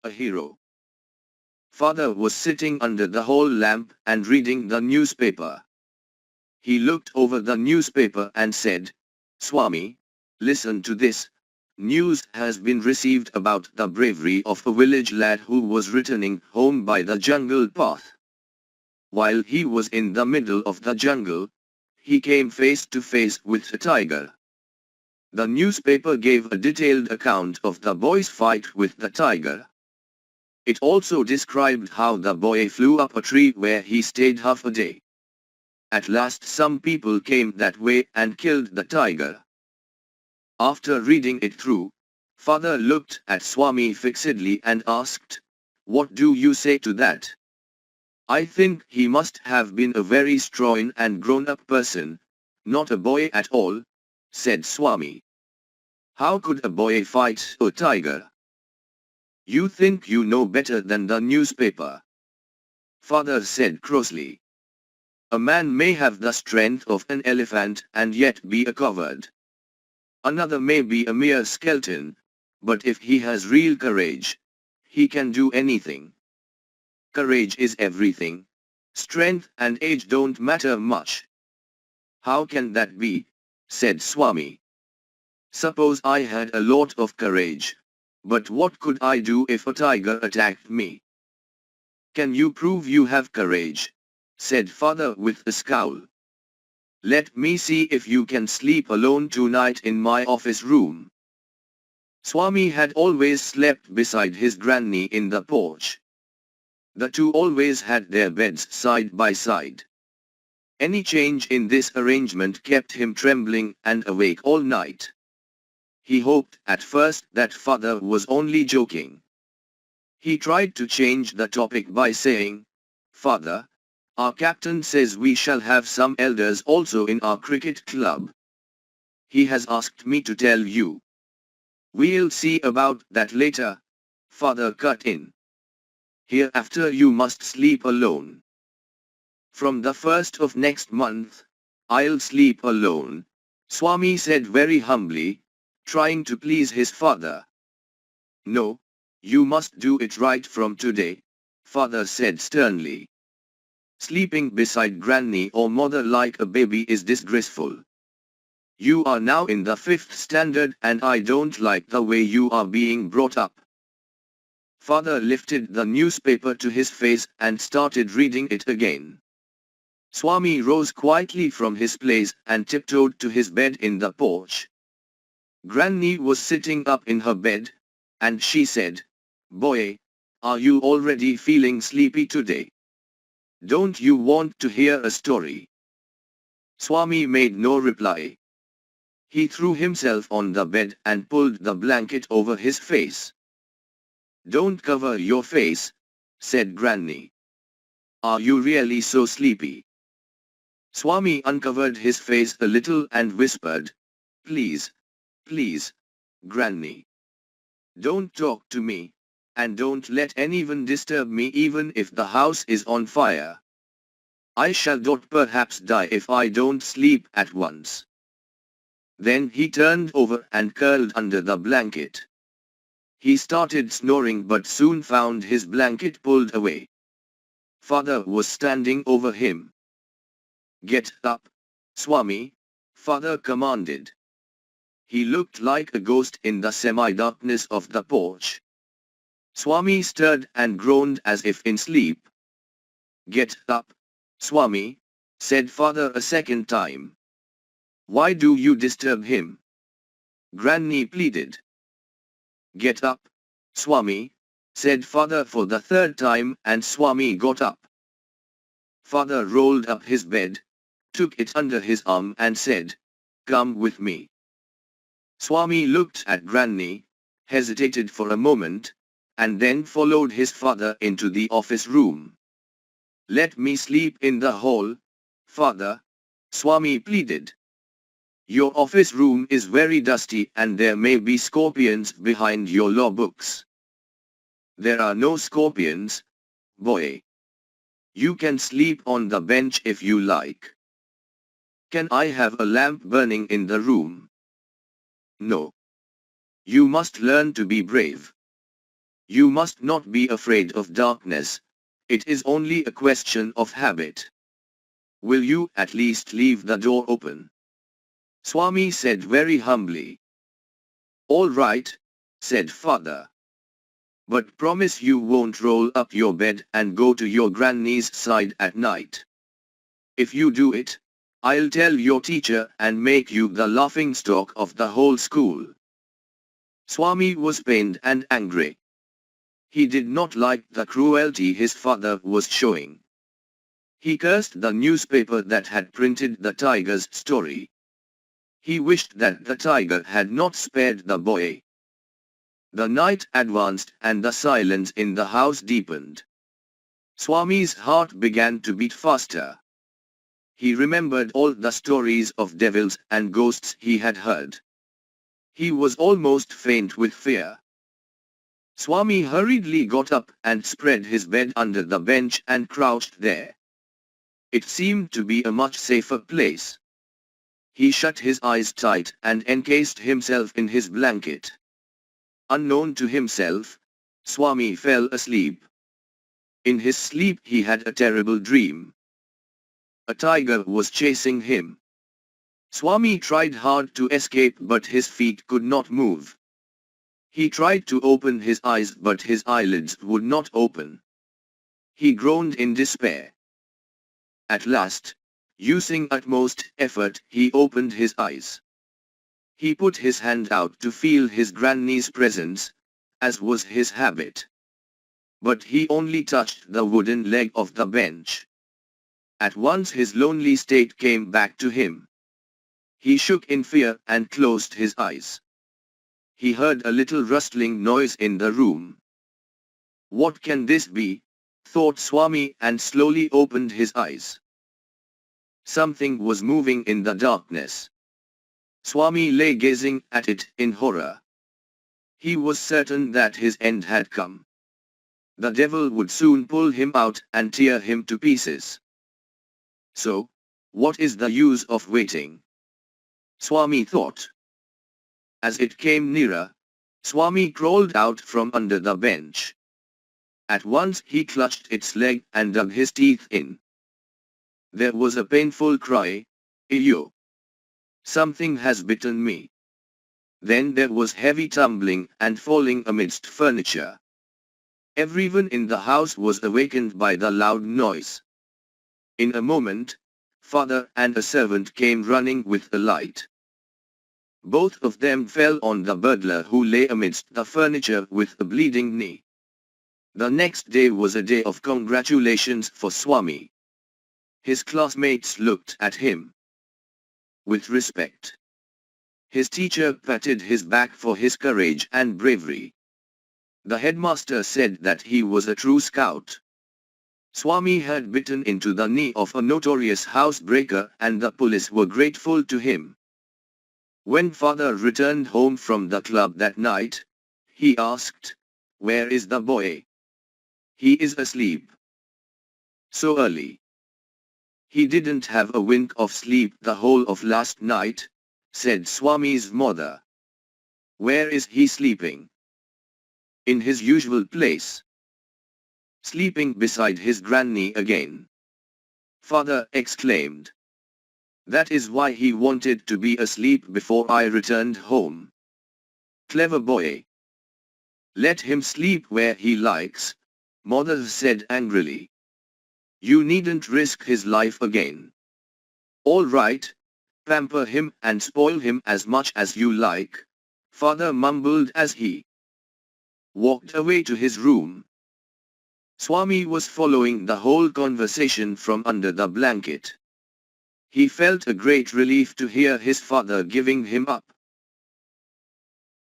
a hero. Father was sitting under the hall lamp and reading the newspaper. He looked over the newspaper and said, Swami, listen to this. News has been received about the bravery of a village lad who was returning home by the jungle path. While he was in the middle of the jungle, he came face to face with a tiger. The newspaper gave a detailed account of the boy's fight with the tiger. It also described how the boy flew up a tree where he stayed half a day. At last some people came that way and killed the tiger. After reading it through, Father looked at Swami fixedly and asked, What do you say to that? I think he must have been a very strong and grown-up person, not a boy at all, said Swami. How could a boy fight a tiger? You think you know better than the newspaper. Father said crossly. A man may have the strength of an elephant and yet be a coward. Another may be a mere skeleton, but if he has real courage, he can do anything. Courage is everything. Strength and age don't matter much. How can that be? Said Swami. Suppose I had a lot of courage. But what could I do if a tiger attacked me? Can you prove you have courage? Said Father with a scowl. Let me see if you can sleep alone tonight in my office room. Swami had always slept beside his granny in the porch. The two always had their beds side by side. Any change in this arrangement kept him trembling and awake all night. He hoped at first that Father was only joking. He tried to change the topic by saying, Father, our captain says we shall have some elders also in our cricket club. He has asked me to tell you. We'll see about that later, Father cut in. Hereafter you must sleep alone. From the 1st of next month, I'll sleep alone, Swami said very humbly, trying to please his father. No, you must do it right from today, Father said sternly. Sleeping beside granny or mother like a baby is disgraceful. You are now in the 5th standard and I don't like the way you are being brought up. Father lifted the newspaper to his face and started reading it again. Swami rose quietly from his place and tiptoed to his bed in the porch. Granny was sitting up in her bed, and she said, Boy, are you already feeling sleepy today? Don't you want to hear a story? Swami made no reply. He threw himself on the bed and pulled the blanket over his face. Don't cover your face, said Granny. Are you really so sleepy? Swami uncovered his face a little and whispered, Please, please, Granny. Don't talk to me, and don't let anyone disturb me even if the house is on fire. I shall not perhaps die if I don't sleep at once. Then he turned over and curled under the blanket. He started snoring but soon found his blanket pulled away. Father was standing over him. Get up, Swami, Father commanded. He looked like a ghost in the semi-darkness of the porch. Swami stirred and groaned as if in sleep. Get up, Swami, said Father a second time. Why do you disturb him? Granny pleaded. Get up, Swami, said Father for the third time and Swami got up. Father rolled up his bed, took it under his arm and said, Come with me. Swami looked at Granny, hesitated for a moment, and then followed his father into the office room. Let me sleep in the hall, Father, Swami pleaded. Your office room is very dusty and there may be scorpions behind your law books. There are no scorpions, boy. You can sleep on the bench if you like. Can I have a lamp burning in the room? No. You must learn to be brave. You must not be afraid of darkness, it is only a question of habit. Will you at least leave the door open? Swami said very humbly. All right, said father. But promise you won't roll up your bed and go to your granny's side at night. If you do it, I'll tell your teacher and make you the laughingstock of the whole school. Swami was pained and angry. He did not like the cruelty his father was showing. He cursed the newspaper that had printed the tiger's story. He wished that the tiger had not spared the boy. The night advanced and the silence in the house deepened. Swami's heart began to beat faster. He remembered all the stories of devils and ghosts he had heard. He was almost faint with fear. Swami hurriedly got up and spread his bed under the bench and crouched there. It seemed to be a much safer place. He shut his eyes tight and encased himself in his blanket. Unknown to himself, Swami fell asleep. In his sleep he had a terrible dream. A tiger was chasing him. Swami tried hard to escape but his feet could not move. He tried to open his eyes but his eyelids would not open. He groaned in despair. At last, using utmost effort, he opened his eyes. He put his hand out to feel his granny's presence, as was his habit. But he only touched the wooden leg of the bench. At once his lonely state came back to him. He shook in fear and closed his eyes. He heard a little rustling noise in the room. What can this be? Thought Swami and slowly opened his eyes. Something was moving in the darkness. Swami lay gazing at it in horror. He was certain that his end had come. The devil would soon pull him out and tear him to pieces. So, what is the use of waiting? Swami thought. As it came nearer, Swami crawled out from under the bench. At once he clutched its leg and dug his teeth in. There was a painful cry, "Ayyo! Something has bitten me." Then there was heavy tumbling and falling amidst furniture. Everyone in the house was awakened by the loud noise. In a moment, father and a servant came running with a light. Both of them fell on the burglar who lay amidst the furniture with a bleeding knee. The next day was a day of congratulations for Swami. His classmates looked at him with respect. His teacher patted his back for his courage and bravery. The headmaster said that he was a true scout. Swami had bitten into the knee of a notorious housebreaker and the police were grateful to him. When father returned home from the club that night, he asked, "Where is the boy?" "He is asleep." "So early?" "He didn't have a wink of sleep the whole of last night," said Swami's mother. "Where is he sleeping?" "In his usual place." "Sleeping beside his granny again?" Father exclaimed. "That is why he wanted to be asleep before I returned home. Clever boy." "Let him sleep where he likes," mother said angrily. "You needn't risk his life again." "All right, pamper him and spoil him as much as you like," father mumbled as he walked away to his room. Swami was following the whole conversation from under the blanket. He felt a great relief to hear his father giving him up.